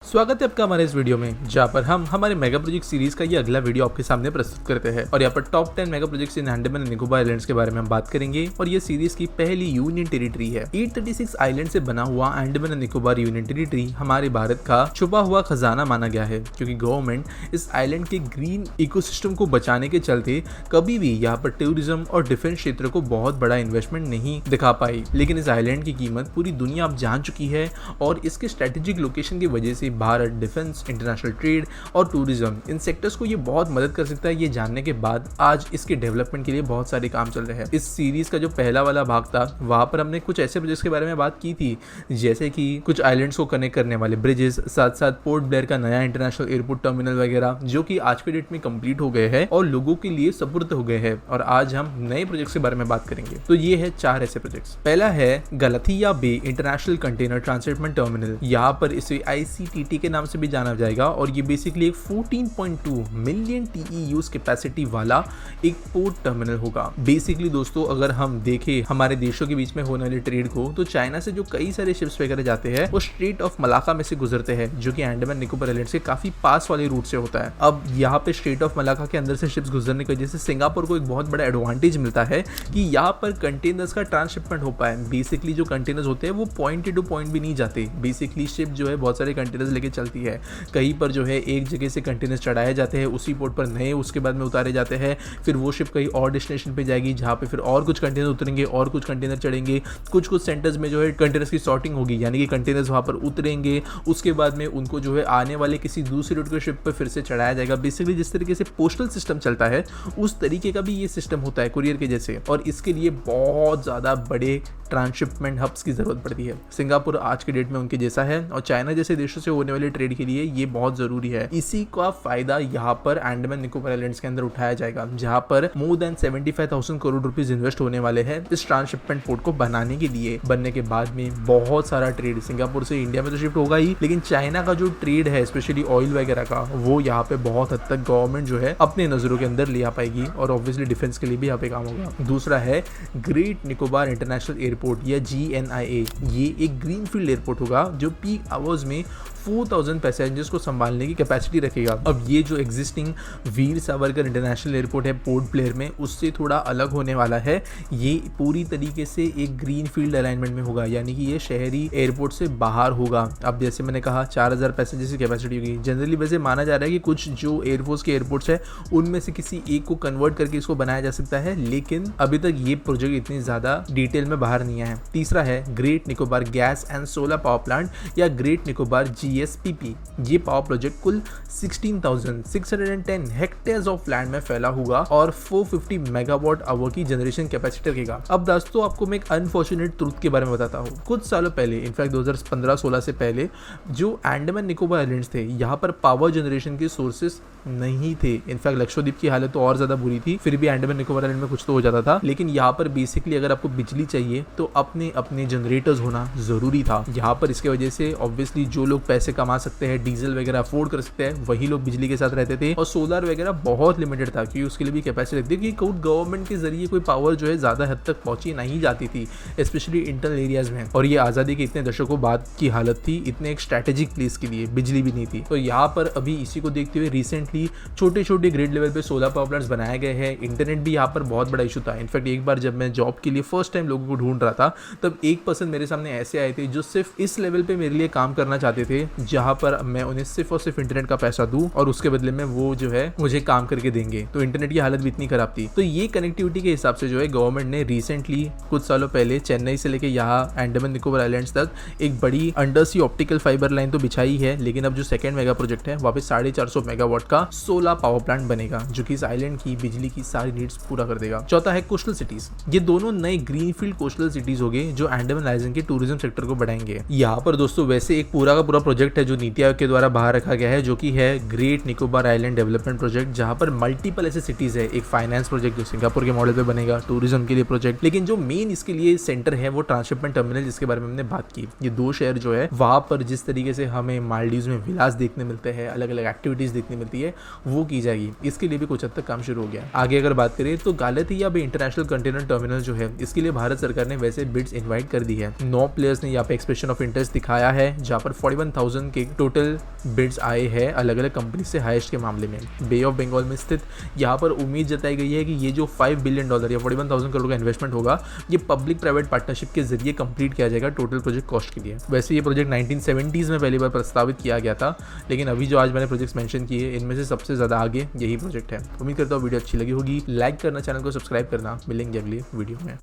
स्वागत है आपका हमारे इस वीडियो में, जहाँ पर हम हमारे मेगा प्रोजेक्ट सीरीज का ये अगला वीडियो आपके सामने प्रस्तुत करते हैं। और यहाँ पर top 10 mega projects in Andaman and Nicobar islands के बारे में हम बात करेंगे। और ये सीरीज की पहली यूनियन टेरिटरी है। 836 आइलैंड से बना हुआ Andaman and Nicobar union territory हमारे भारत का छुपा हुआ खजाना माना गया है, क्योंकि गवर्नमेंट इस आइलैंड के ग्रीन इकोसिस्टम को बचाने के चलते कभी भी यहाँ पर टूरिज्म और डिफेंस क्षेत्र को बहुत बड़ा इन्वेस्टमेंट नहीं दिखा पाई। लेकिन इस आइलैंड की कीमत पूरी दुनिया अब जान चुकी है और इसके स्ट्रेटेजिक लोकेशन की वजह से भारत डिफेंस, इंटरनेशनल ट्रेड और टूरिज्म इन सेक्टर्स को ये बहुत मदद कर सकता है। ये जानने के बाद आज इसके डेवलपमेंट के लिए बहुत सारे काम चल रहे हैं। इस सीरीज का जो पहला वाला भाग था वहां पर हमने कुछ ऐसे प्रोजेक्ट्स के बारे में बात की थी, जैसे कि कुछ आइलैंड्स को कनेक्ट करने वाले ब्रिजेस, साथ साथ पोर्ट ब्लेयर का नया इंटरनेशनल एयरपोर्ट टर्मिनल वगैरह, जो कि आज के डेट में कंप्लीट हो गए हैं और लोगों के लिए सुपुर्द हो गए हैं। और आज हम नए प्रोजेक्ट्स के बारे में बात करेंगे। तो ये है 4 ऐसे प्रोजेक्ट्स। पहला है गलथिया बे इंटरनेशनल कंटेनर ट्रांसशिपमेंट टर्मिनल। यहाँ पर इसे ICTT के नाम से भी जाना जाएगा और ये बेसिकली एक 14.2 मिलियन TEUs कैपेसिटी वाला एक पोर्ट टर्मिनल होगा। बेसिकली दोस्तों, अगर हम देखें हमारे देशों के बीच में होने वाले ट्रेड को, तो चाइना से जो कई सारे शिप्स वगैरह जाते हैं वो स्ट्रेट ऑफ मलाका में से गुजरते हैं, जो कि अंडमान निकोबार आइलैंड से काफी पास वाले रूट से होता है। अब यहाँ पे स्ट्रेट ऑफ मलाका के अंदर से शिप्स गुजरने की वजह से सिंगापुर को एक बहुत बड़ा एडवांटेज मिलता है कि यहाँ पर कंटेनर्स का ट्रांसशिपमेंट हो पाए। बेसिकली जो कंटेनर्स होते हैं वो पॉइंट टू पॉइंट भी नहीं जाते। बेसिकली शिप जो है बहुत सारे कंटेनर्स लेके चलती है। कहीं पर जो है एक जगह से कंटेनर्स चढ़ाए जाते हैं, उसी पोर्ट पर नए उसके बाद में उतारे जाते हैं। फिर वो शिप कहीं और डेस्टिनेशन पे जाएगी, जहाँ पे फिर और कुछ कंटेनर उतरेंगे और कुछ कंटेनर चढ़ेंगे। कुछ सेंटर्स में जो है कंटेनर्स की सॉर्टिंग होगी, यानी कि कंटेनर्स वहाँ पर उतरेंगे, उसके बाद में उनको जो है आने वाले किसी दूसरी रूट के शिप पर फिर से चढ़ाया जाएगा। बेसिकली जिस तरीके से पोस्टल सिस्टम चलता है उस तरीके का भी ये सिस्टम होता है, कुरियर के जैसे। और इसके लिए बहुत ज़्यादा बड़े ट्रांसशिपमेंट हब्स की जरूरत पड़ती है। सिंगापुर आज के डेट में उनके जैसा है और चाइना जैसे देशों से होने वाले ट्रेड के लिए ये बहुत जरूरी है। इसी का फायदा यहाँ पर अंडमान निकोबार आइलैंड्स के अंदर उठाया जाएगा, जहाँ पर more than 75,000 crore rupees invest होने वाले हैं इस ट्रांसशिपमेंट पोर्ट को बनाने के लिए। बनने के बाद में बहुत सारा ट्रेड सिंगापुर से इंडिया में तो शिफ्ट होगा ही, लेकिन चाइना का जो ट्रेड है स्पेशली ऑयल वगैरह का, वो यहाँ पे बहुत हद तक गवर्नमेंट जो है अपने नजरों के अंदर ले आ पाएगी और ऑब्वियसली डिफेंस के लिए भी यहाँ पे काम होगा। दूसरा है ग्रेट निकोबार इंटरनेशनल एयरपोर्ट या GNIA। ये एक ग्रीनफील्ड एयरपोर्ट होगा जो पीक आवर्स में 4,000 पैसेंजर्स को संभालने की कैपेसिटी रखेगा। अब ये जो existing Veer Savarkar international airport है पोर्ट ब्लेयर में, उससे थोड़ा अलग होने वाला है। ये पूरी तरीके से एक ग्रीन फील्ड अलाइनमेंट में होगा, यानी कि ये शहरी एयरपोर्ट से बाहर होगा। अब जैसे मैंने कहा 4,000 पैसेंजर्स की कैपेसिटी होगी। जनरली वैसे माना जा रहा है कि कुछ जो एयरफोर्स के एयरपोर्ट्स है उनमें से किसी एक को कन्वर्ट करके इसको बनाया जा सकता है, लेकिन अभी तक ये प्रोजेक्ट इतनी ज्यादा डिटेल में बाहर नहीं आया है। तीसरा है great Nicobar gas and solar power plant या ग्रेट निकोबार GSPP। ये पावर प्रोजेक्ट कुल 16,610 हेक्टेयर्स ऑफ लैंड में फैला हुआ और 450 मेगावाट आवर की जनरेशन कैपेसिटी रखेगा। अब दोस्तों, आपको मैं एक अनफॉर्चुनेट ट्रुथ के बारे में बताता हूँ। कुछ सालों पहले, इनफैक्ट 2015-16 से पहले, जो अंडमान निकोबार आइलैंड्स थे, यहाँ पर पावर जनरेशन के सोर्सेस नहीं थे। इनफैक्ट लक्षद्वीप की हालत तो और ज्यादा बुरी थी, फिर भी अंडमान निकोबार आइलैंड में कुछ तो हो जाता था। लेकिन यहाँ पर बेसिकली अगर आपको बिजली चाहिए तो अपने अपने जनरेटर्स होना जरूरी था यहाँ पर। इसके वजह से ऑब्वियसली जो लोग पैसे कमा सकते हैं, डीजल वगैरह अफोर्ड कर सकते हैं, वही लोग बिजली के साथ रहते थे। और सोलर वगैरह बहुत लिमिटेड था क्योंकि उसके लिए भी कैपेसिटी रखती थी कि गवर्नमेंट के जरिए कोई पावर जो है ज्यादा हद तक पहुंची नहीं जाती थी, स्पेशली इंटरनल एरियाज में। और ये आजादी के इतने दशकों बाद की हालत थी, इतने एक स्ट्रेटेजिक प्लेस के लिए बिजली भी नहीं थी। तो यहाँ पर अभी इसी को देखते हुए रिसेंटली छोटे छोटे ग्रिड लेवल पे सोलर पावर प्लांट्स बनाए गए हैं। इंटरनेट भी यहाँ पर बहुत बड़ा इशू था। इनफैक्ट एक बार जब मैं जॉब के लिए फर्स्ट टाइम लोगों को ढूंढ रहा था, तब एक पर्सन मेरे सामने ऐसे आए थे जो सिर्फ इस लेवल पे मेरे लिए काम करना चाहते थे, जहां पर मैं उन्हें सिर्फ और सिर्फ इंटरनेट का पैसा दूं और उसके बदले में वो जो है मुझे काम करके देंगे। तो इंटरनेट की हालत भी इतनी खराब थी। तो ये कनेक्टिविटी के हिसाब से जो है गवर्नमेंट ने रिसेंटली कुछ सालों पहले चेन्नई से लेके यहाँ अंडमान निकोबार आइलैंड्स तक एक बड़ी अंडर सी ऑप्टिकल फाइबर लाइन तो बिछाई है। लेकिन अब जो सेकंड मेगा प्रोजेक्ट है वहाँ पे 450 मेगावाट का सोलर पावर प्लांट बनेगा, जो कि इस आइलैंड की बिजली की सारी नीड्स पूरा कर देगा। चौथा है कोस्टल सिटीज। ये दोनों नए ग्रीनफील्ड कोस्टल सिटीज होंगे जो अंडमान आइलैंड के टूरिज्म सेक्टर को बढ़ाएंगे। यहाँ पर दोस्तों वैसे एक पूरा का पूरा प्रोजेक्ट है जो नीति आयोग के द्वारा बाहर रखा गया है, जो कि है great Nicobar island development project, जहाँ पर मल्टीपल ऐसे सिटीज है। एक फाइनेंस प्रोजेक्ट जो सिंगापुर के मॉडल पे बनेगा, टूरिज्म के लिए प्रोजेक्ट, लेकिन जो मेन इसके लिए सेंटर है वो ट्रांसशिपमेंट टर्मिनल, जिसके बारे में हमने बात की। ये 2 शहर जो है वहां पर जिस तरीके से हमें मालदीव्स में विलास देखने मिलते हैं, अलग अलग एक्टिविटीज देखने मिलती है, वो की जाएगी। इसके लिए भी कुछ हद तक काम शुरू हो गया। आगे अगर बात करें तो गालतिया बे इंटरनेशनल कंटेनर टर्मिनल जो है, इसके लिए भारत सरकार ने वैसे बिड्स इनवाइट कर दी है। 9 प्लेयर्स ने यहाँ पे एक्सप्रेशन ऑफ इंटरेस्ट दिखाया है, जहाँ पर 41,000 41,000 के टोटल बिड्स आए हैं अलग अलग कंपनी से हाईएस्ट के मामले में। बे ऑफ बंगाल में स्थित यहाँ पर उम्मीद जताई गई है कि ये जो $5 बिलियन या 41,000 करोड़ का इन्वेस्टमेंट होगा ये पब्लिक प्राइवेट पार्टनरशिप के जरिए कंप्लीट किया जाएगा टोटल प्रोजेक्ट कॉस्ट के लिए। वैसे ये प्रोजेक्ट 1970s में पहली बार प्रस्तावित किया गया था, लेकिन अभी जो आज मैंने प्रोजेक्ट्स मेंशन किए इनमें से सबसे ज़्यादा आगे यही प्रोजेक्ट है। उम्मीद करता हूँ वीडियो अच्छी लगी होगी। लाइक करना, चैनल को सब्सक्राइब करना। मिलेंगे अगली वीडियो में।